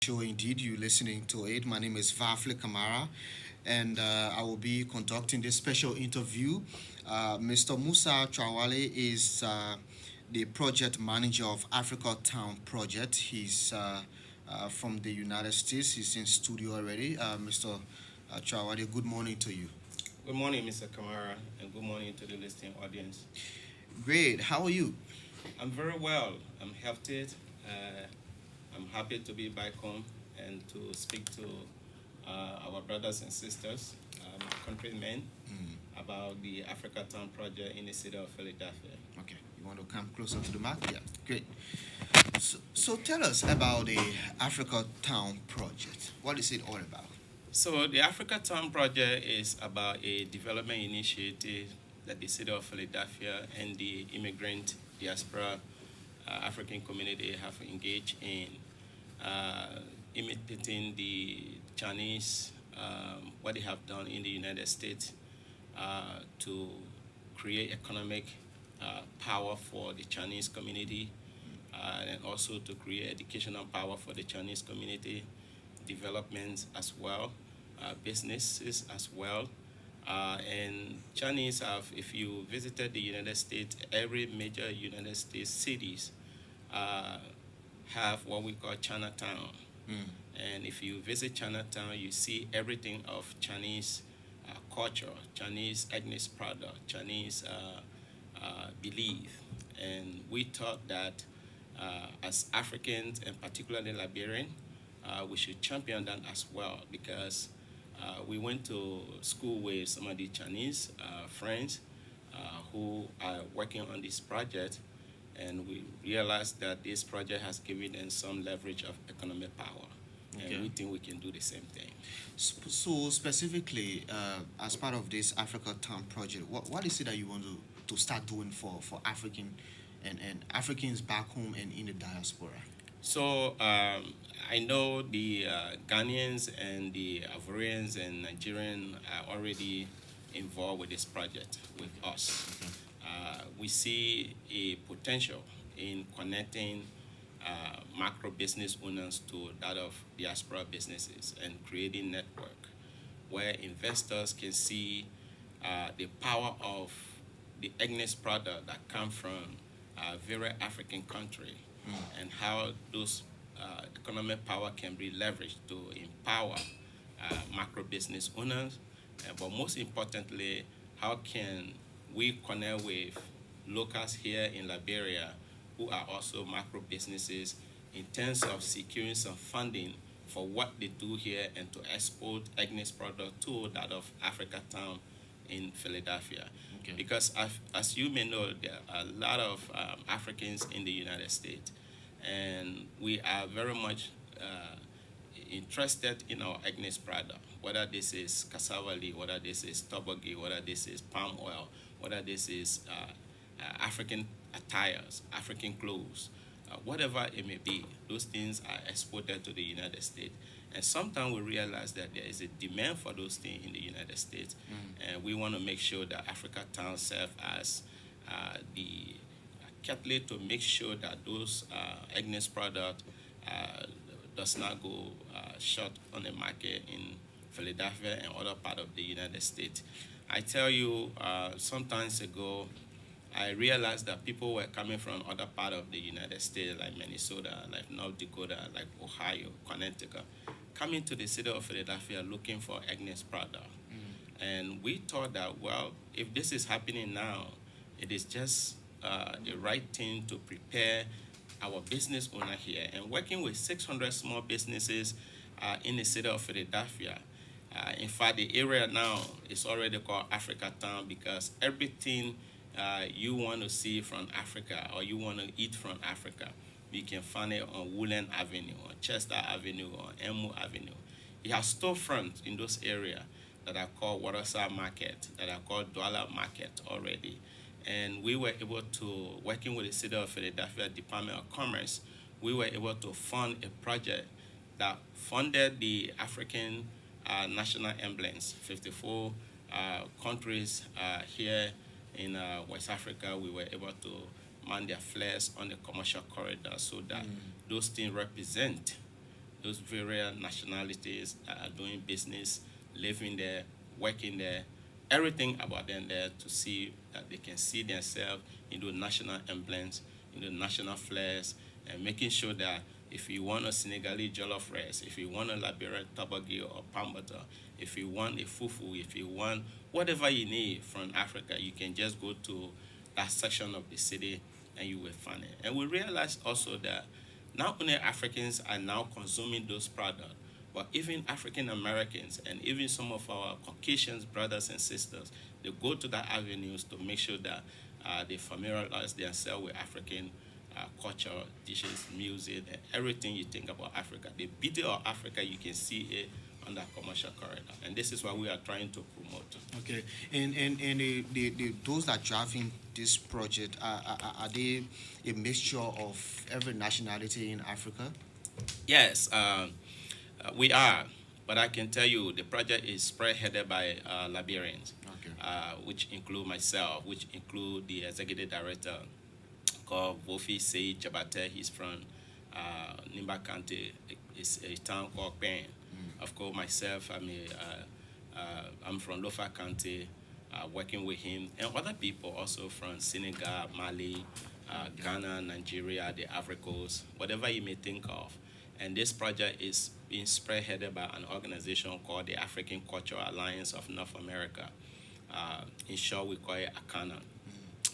Sure, indeed, you're listening to it. My name is Vafle Kamara, and I will be conducting this special interview. Mr. Musa Chawale is the project manager of Africa Town Project. He's from the United States. He's in studio already. Mr. Chawale, good morning to you. Good morning, Mr. Kamara, and good morning to the listening audience. Great. How are you? I'm very well. I'm healthy. Uh, I'm happy to be back home and to speak to our brothers and sisters, my countrymen, Mm, about the Africa Town project in the city of Philadelphia. okay. You want to come closer to the mic? Yeah. Great. So tell us about the Africa Town Project. What is it all about? So, the Africa Town project is about a development initiative that the city of Philadelphia and the immigrant diaspora African community have engaged in, uh, imitating the Chinese, what they have done in the United States to create economic power for the Chinese community, and also to create educational power for the Chinese community, development as well, businesses as well. And Chinese have, if you visited the United States, every major United States cities uh, have what we call Chinatown. Mm, And if you visit Chinatown, you see everything of Chinese culture, Chinese ethnic product, Chinese belief. And we thought that as Africans and particularly Liberian, we should champion that as well because we went to school with some of the Chinese friends who are working on this project, and we realized that this project has given them some leverage of economic power, and okay. we think we can do the same thing. So specifically, as part of this Africa Town project, what is it that you want to start doing for African and Africans back home and in the diaspora? So I know the Ghanaians and the Ivorians and Nigerians are already involved with this project with us. Okay. We see a potential in connecting macro business owners to that of diaspora businesses and creating network where investors can see the power of the Agnes product that come from very African country and how those economic power can be leveraged to empower macro business owners. But most importantly, how can we connect with locals here in Liberia who are also macro businesses in terms of securing some funding for what they do here and to export Agnes product to that of Africa Town in Philadelphia. Okay. Because as you may know, there are a lot of Africans in the United States, and we are very much interested in our Agnes product, whether this is cassava leaf, whether this is toboggy, whether this is palm oil, whether this is African attires, African clothes, whatever it may be, those things are exported to the United States. And sometimes we realize that there is a demand for those things in the United States, and we want to make sure that Africa Town serve as the catalyst to make sure that those Agnes product does not go short on the market in Philadelphia and other part of the United States. I tell you, sometimes ago, I realized that people were coming from other part of the United States, like Minnesota, like North Dakota, like Ohio, Connecticut, coming to the city of Philadelphia looking for Agnes product. And we thought that, well, if this is happening now, it is just the right thing to prepare our business owner here. And working with 600 small businesses in the city of Philadelphia, in fact, the area now is already called Africa Town because everything you want to see from Africa or you want to eat from Africa, you can find it on Woodland Avenue, on Chester Avenue, on Emu Avenue. You have storefronts in those areas that are called Waterside Market, that are called Douala Market already. And we were able to, working with the City of Philadelphia Department of Commerce, we were able to fund a project that funded the African national emblems, 54 countries here in West Africa. We were able to mount their flags on the commercial corridor so that those things represent those various nationalities that are doing business, living there, working there, everything about them there to see that they can see themselves into national emblems, into national flags, and making sure that if you want a Senegalese jollof rice, if you want a Liberian tabagi or palm butter, if you want a fufu, if you want whatever you need from Africa, you can just go to that section of the city and you will find it. And we realized also that not only Africans are now consuming those products, but even African Americans and even some of our Caucasian brothers and sisters, they go to that avenues to make sure that they familiarize themselves with African culture, dishes, music, and everything you think about Africa. The beauty of Africa, you can see it on that commercial corridor. And this is what we are trying to promote. Okay, and the those that driving this project are they a mixture of every nationality in Africa? Yes, we are. But I can tell you the project is spearheaded by Liberians, Okay. which include myself, which include the executive director called Wofi Sei Jabate. He's from Nimba County. It's a town called Pen. Of course, myself, I'm from Lofa County, working with him, and other people also from Senegal, Mali, Ghana, Nigeria, the Africa Coast, whatever you may think of. And this project is being spearheaded by an organization called the African Cultural Alliance of North America. In short, we call it ACANA.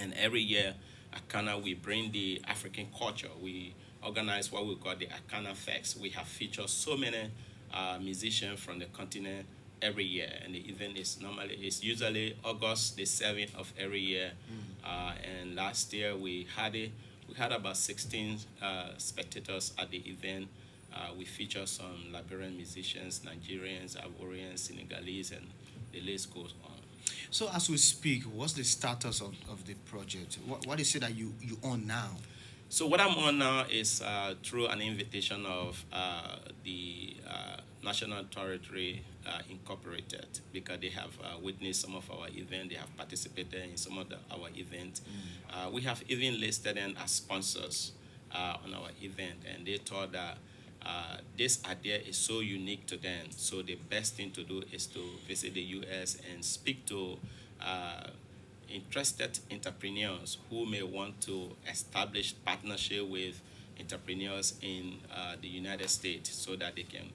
And every year, ACANA, we bring the African culture. We organize what we call the ACANA Fest. We have featured so many musicians from the continent every year, and the event is usually August the 7th of every year. And last year we had about 16 spectators at the event. We featured some Liberian musicians, Nigerians, Ivorians, Senegalese, and the list goes on. So as we speak, what's the status of the project? What is it that you own now? So what I'm on now is through an invitation of the National Territory Incorporated, because they have witnessed some of our events, they have participated in some of our events. We have even listed them as sponsors on our event, and they thought that this idea is so unique to them. So the best thing to do is to visit the U.S. and speak to interested entrepreneurs who may want to establish partnership with entrepreneurs in the United States so that they can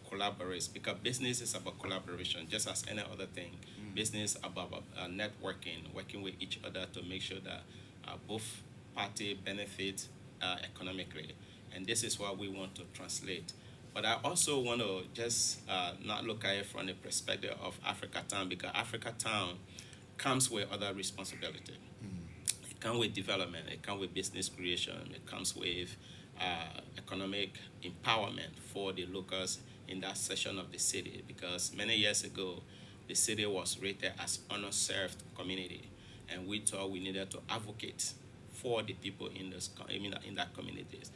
collaborate. Because business is about collaboration, just as any other thing. Business about networking, working with each other to make sure that both parties benefit economically. And this is what we want to translate. But I also want to just not look at it from the perspective of Africa Town, because Africa Town comes with other responsibility. It comes with development, it comes with business creation, it comes with economic empowerment for the locals in that section of the city, because many years ago, the city was rated as underserved community, and we thought we needed to advocate for the people in that communities,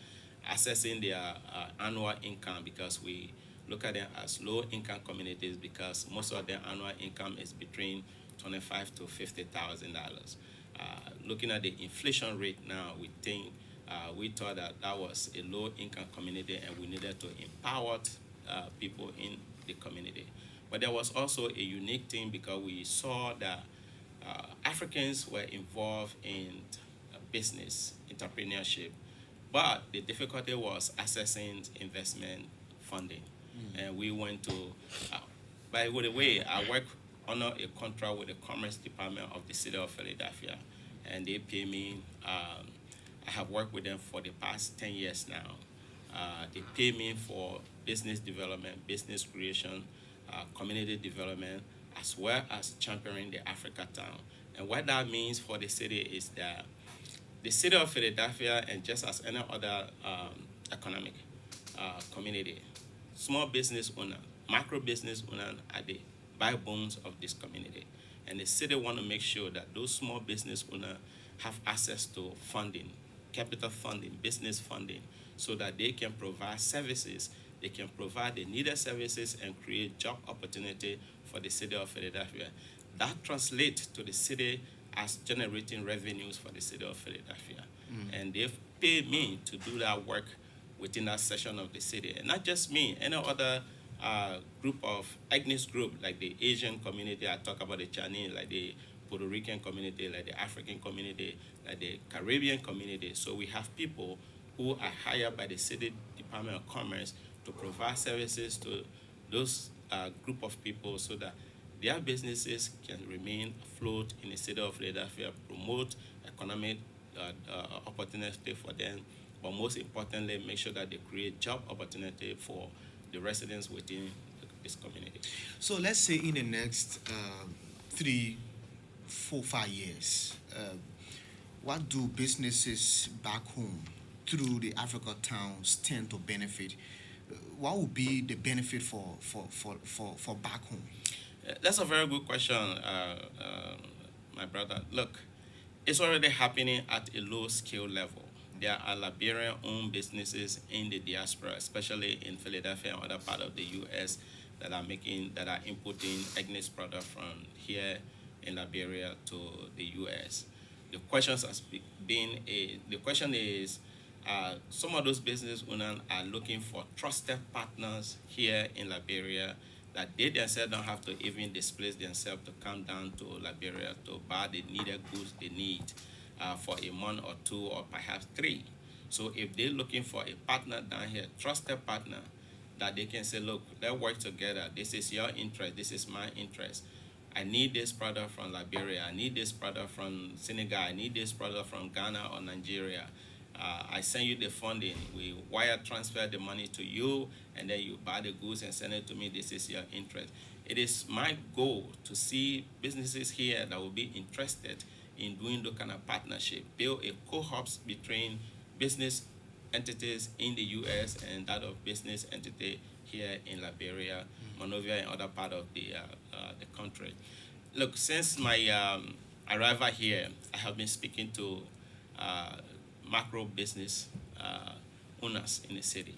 assessing their annual income, because we look at them as low-income communities, because most of their annual income is between $25,000 to $50,000. Looking at the inflation rate now, we thought that was a low-income community, and we needed to empower people in the community. But there was also a unique thing, because we saw that Africans were involved in business, entrepreneurship, but the difficulty was accessing investment funding. And we went to, by the way, I work under a contract with the Commerce Department of the City of Philadelphia, and they pay me. I have worked with them for the past 10 years now. They pay me for business development, business creation, community development, as well as championing the Africa Town. And what that means for the city is that the City of Philadelphia, and just as any other economic community, small business owner, micro business owner are the backbones of this community. And the city want to make sure that those small business owners have access to funding, capital funding, business funding, so that they can provide services, they can provide the needed services and create job opportunity for the City of Philadelphia. That translates to the city as generating revenues for the City of Philadelphia. And they've paid me to do that work within that section of the city. And not just me, any other group of ethnic group, like the Asian community, I talk about the Chinese, like the Puerto Rican community, like the African community, like the Caribbean community. So we have people who are hired by the city Department of Commerce to provide services to those group of people so that their businesses can remain afloat in the city of Philadelphia, promote economic opportunity for them, but most importantly, make sure that they create job opportunity for the residents within this community. So let's say in the next 3, 4, 5 years, what do businesses back home through the Africa towns tend to benefit? What would be the benefit for back home? That's a very good question, my brother. Look, it's already happening at a low scale level. There are Liberian-owned businesses in the diaspora, especially in Philadelphia and other part of the U.S. that are importing ethnic products from here in Liberia to the U.S. The question is, some of those business owners are looking for trusted partners here in Liberia that they themselves don't have to even displace themselves to come down to Liberia to buy the needed goods they need for a month or 2 or perhaps 3. So if they're looking for a partner down here, trusted partner, that they can say, look, let's work together. This is your interest. This is my interest. I need this product from Liberia. I need this product from Senegal. I need this product from Ghana or Nigeria. I send you the funding. We wire transfer the money to you, and then you buy the goods and send it to me. This is your interest. It is my goal to see businesses here that will be interested in doing the kind of partnership, build a co-ops between business entities in the U.S. and that of business entity here in Liberia, Monrovia, and other part of the country. Look, since my arrival here, I have been speaking to macro business owners in the city,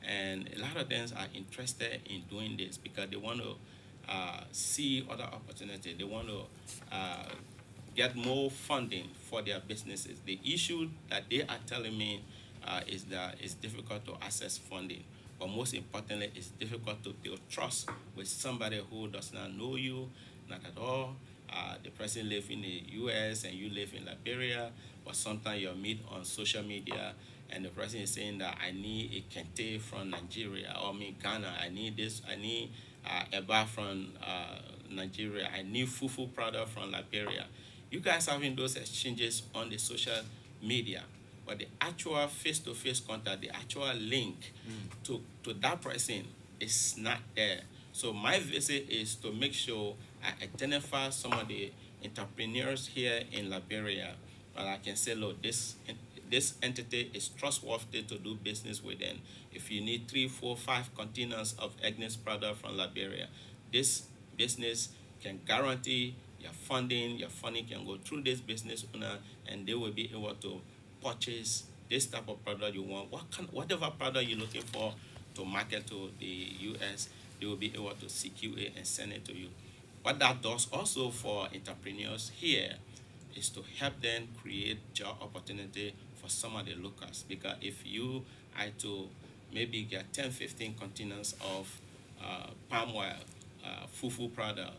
and a lot of them are interested in doing this because they want to see other opportunities. They want to get more funding for their businesses. The issue that they are telling me is that it's difficult to access funding, but most importantly, it's difficult to build trust with somebody who does not know you, not at all. The person lives in the U.S. and you live in Liberia, but sometimes you'll meet on social media and the person is saying that I need a kente from Nigeria, or me Ghana, I need this, I need eba from Nigeria, I need fufu product from Liberia. You guys having those exchanges on the social media, but the actual face-to-face contact, the actual link to that person is not there. So my visit is to make sure I identify some of the entrepreneurs here in Liberia, but I can say, look, this entity is trustworthy to do business with. And if you need 3, 4, 5 containers of Agnes product from Liberia, this business can guarantee your funding can go through this business owner, and they will be able to purchase this type of product you want. Whatever product you're looking for to market to the US, they will be able to secure it and send it to you. What that does also for entrepreneurs here is to help them create job opportunity for some of the locals. Because if you are to maybe get 10, 15 containers of palm oil, fufu product,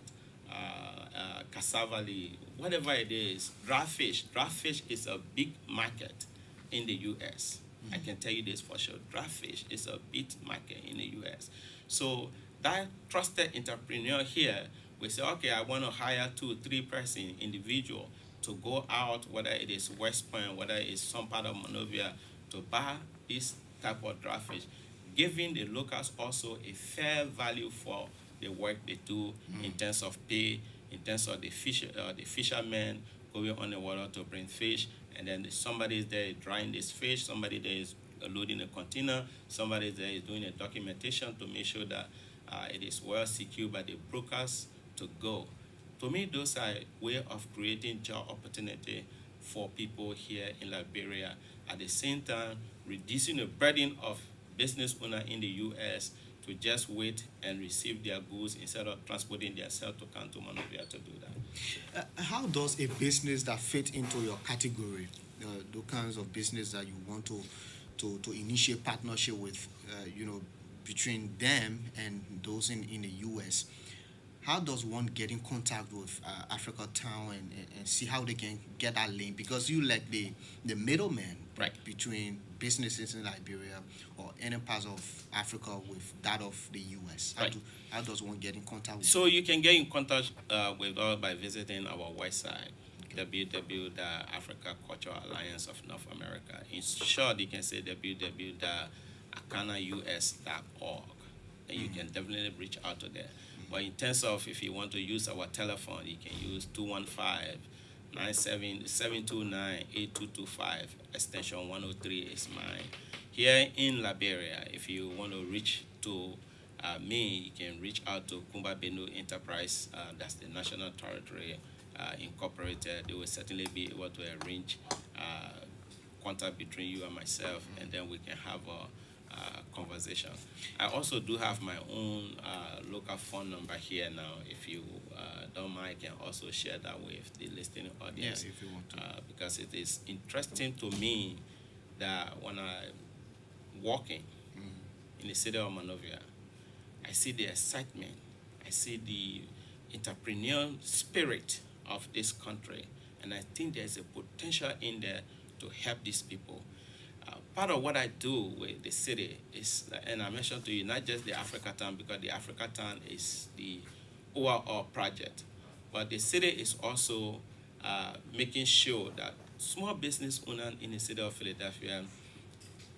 cassava leaf, whatever it is, dry fish is a big market in the US. I can tell you this for sure. Dry fish is a big market in the US. So that trusted entrepreneur here will say, okay, I want to hire 2, 3 person individual to go out, whether it is West Point, whether it is some part of Monrovia, to buy this type of dry fish, giving the locals also a fair value for the work they do in terms of pay, in terms of the fishermen going on the water to bring fish, and then somebody is there drying this fish, somebody there is loading a container, somebody there is doing a documentation to make sure that it is well secured by the brokers to go. To me, those are a way of creating job opportunity for people here in Liberia. At the same time, reducing the burden of business owner in the U.S. to just wait and receive their goods instead of transporting themselves to come to Monrovia to do that. How does a business that fit into your category, the kinds of business that you want to to initiate partnership with between them and those in the U.S. How does one get in contact with Africa Town and see how they can get that link? Because you like the middleman Right. between businesses in Liberia or any parts of Africa with that of the U.S. Right. How does one get in contact with? So you can get in contact with us by visiting our website, www.Africa Cultural Alliance of North America. In short, you can say www.akanaus.org, and you can definitely reach out to there. But in terms of if you want to use our telephone, you can use 215-729-8225, extension 103 is mine. Here in Liberia, if you want to reach to me, you can reach out to Kumba Benu Enterprise, that's the National Territory Incorporated. They will certainly be able to arrange contact between you and myself, and then we can have a conversation. I also do have my own local phone number here now. If you don't mind, I can also share that with the listening audience. Yeah, if you want to. Because it is interesting to me that when I'm walking in the city of Monrovia, I see the excitement, I see the entrepreneurial spirit of this country, and I think there's a potential in there to help these people. Part of what I do with the city is, and I mentioned to you, not just the Africa Town, because the Africa Town is the overall project, but the city is also making sure that small business owners in the city of Philadelphia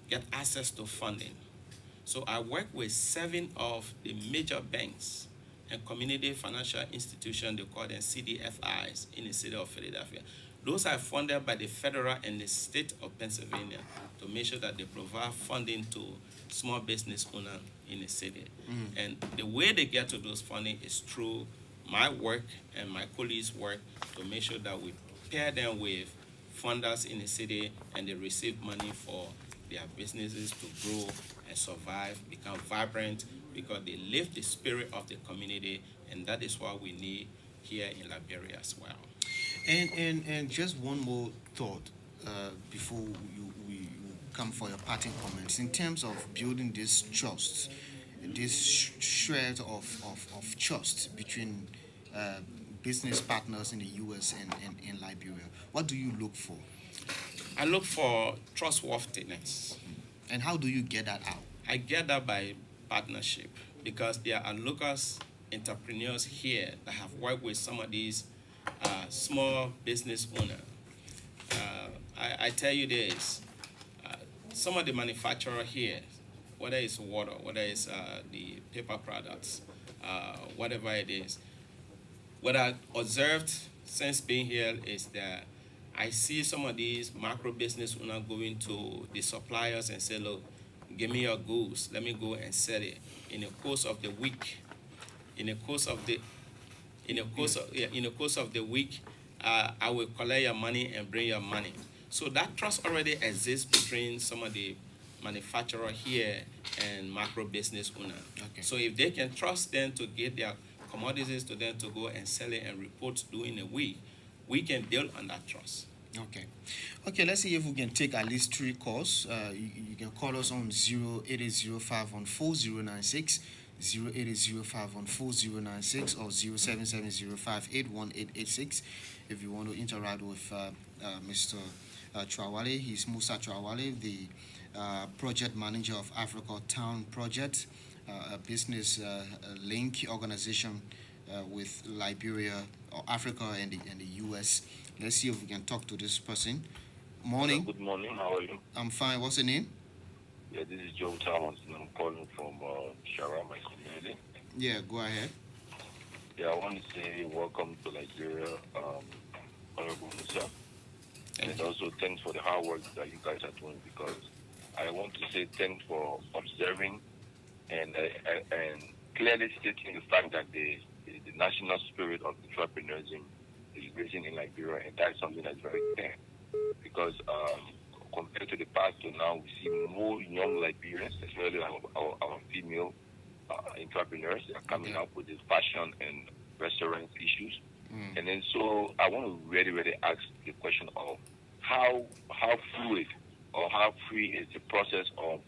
get access to funding. So I work with 7 of the major banks and community financial institutions, they call them CDFIs, in the city of Philadelphia. Those are funded by the federal and the state of Pennsylvania to make sure that they provide funding to small business owners in the city. And the way they get to those funding is through my work and my colleagues' work to make sure that we pair them with funders in the city and they receive money for their businesses to grow and survive, become vibrant, because they live the spirit of the community, and that is what we need here in Liberia as well. And just one more thought before we come for your parting comments. In terms of building this trust, this shred of trust between business partners in the U.S. and in Liberia, what do you look for? I look for trustworthiness. And how do you get that out? I get that by partnership, because there are local entrepreneurs here that have worked with some of these small business owners. I tell you this, some of the manufacturers here, whether it's water, whether it's the paper products, whatever it is, what I observed since being here is that I see some of these macro business owners going to the suppliers and say, look, give me your goods, let me go and sell it. In the course of the week, in the course of the week, I will collect your money and bring your money. So that trust already exists between some of the manufacturer here and macro business owner. Okay. So if they can trust them to get their commodities to them to go and sell it and report during a week, we can build on that trust. Okay, let's see if we can take at least 3 calls. You can call us on 0805 on 4096, 0805 on 4096, or 07705 81886 if you want to interact with Mr. Trawale. He's Musa Trawale, the project manager of Africa Town Project, a business link organization with Liberia or Africa and the U.S. Let's see if we can talk to this person. Morning. Good morning. How are you? I'm fine. What's your name? Yeah, this is Joe Thomas, and I'm calling from Shara, my community. Yeah, go ahead. Yeah, I want to say welcome to Nigeria, Honorable Musa, and also thanks for the hard work that you guys are doing, because I want to say thanks for observing and clearly stating the fact that the national spirit of entrepreneurship is raising in Liberia, and that's something that's very clear. Because compared to the past to now, we see more young Liberians, especially our female entrepreneurs, that are coming up with this fashion and restaurant issues. And then so I want to really ask the question of how fluid or how free is the process of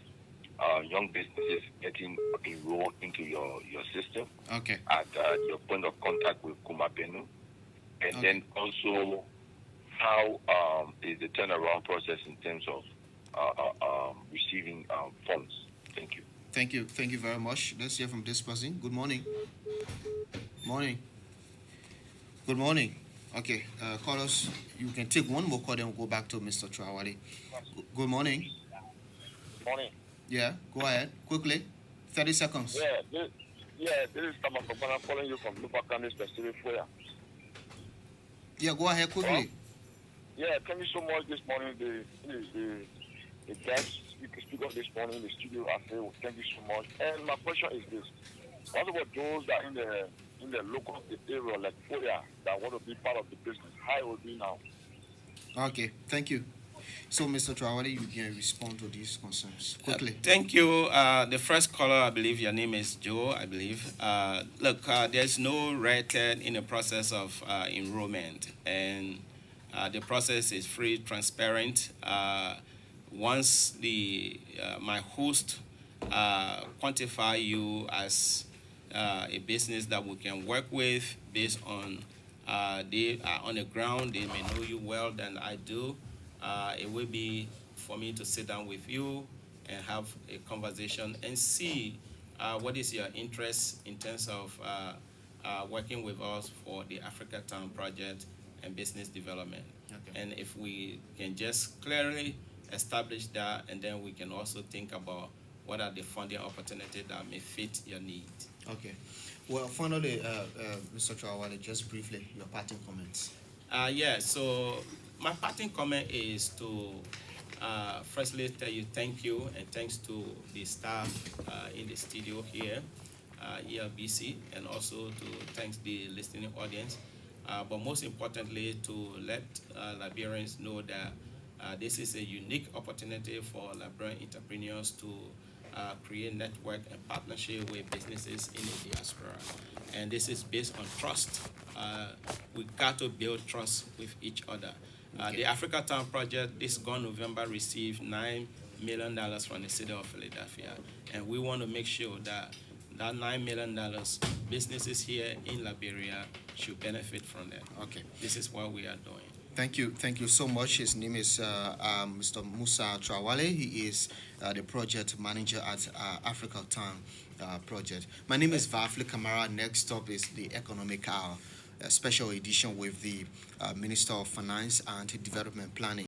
young businesses getting enrolled into your system Okay. at your point of contact with Kumabenu? And Okay. then also, how is the turnaround process in terms of receiving funds? Thank you. Thank you. Thank you very much. Let's hear from this person. Good morning. Morning. Good morning. Okay, callers, you can take one more call, then we'll go back to Mr. Trawale. Good morning. Morning. Yeah, go ahead. Quickly. 30 seconds. This is Tama Babana. I'm calling you from Lupakan, specific Foya. Yeah, go ahead quickly. Yeah, thank you so much this morning. The guest speaker this morning in the studio, I say well, thank you so much. And my question is this: what about those that in the local area like Foya that want to be part of the business? How it will be now? Okay, thank you. So, Mr. Trawale, you can respond to these concerns quickly. Thank you. The first caller, I believe your name is Joe, I believe. Look, there's no red tape in the process of enrollment, and the process is free, transparent. Once my host quantify you as a business that we can work with based on they are on the ground, they may know you well than I do. It will be for me to sit down with you and have a conversation and see what is your interest in terms of working with us for the Africa Town project and business development. Okay. And if we can just clearly establish that, and then we can also think about what are the funding opportunities that may fit your needs. Okay. Well, finally, Mr. Trawale, just briefly, your parting comments. So my parting comment is to firstly tell you thank you and thanks to the staff in the studio here, ELBC, and also to thanks the listening audience. But most importantly, to let Liberians know that this is a unique opportunity for Liberian entrepreneurs to create network and partnership with businesses in the diaspora. And this is based on trust. We got to build trust with each other. The Africa Town project this gone November received $9 million from the city of Philadelphia. And we want to make sure that that $9 million businesses here in Liberia should benefit from that. Okay. This is what we are doing. Thank you so much. His name is Mr. Musa Trawale. He is the project manager at Africa Town project. My name is Vafli Kamara. Next up is the Economic Hour, a special edition with the Minister of Finance and Development Planning.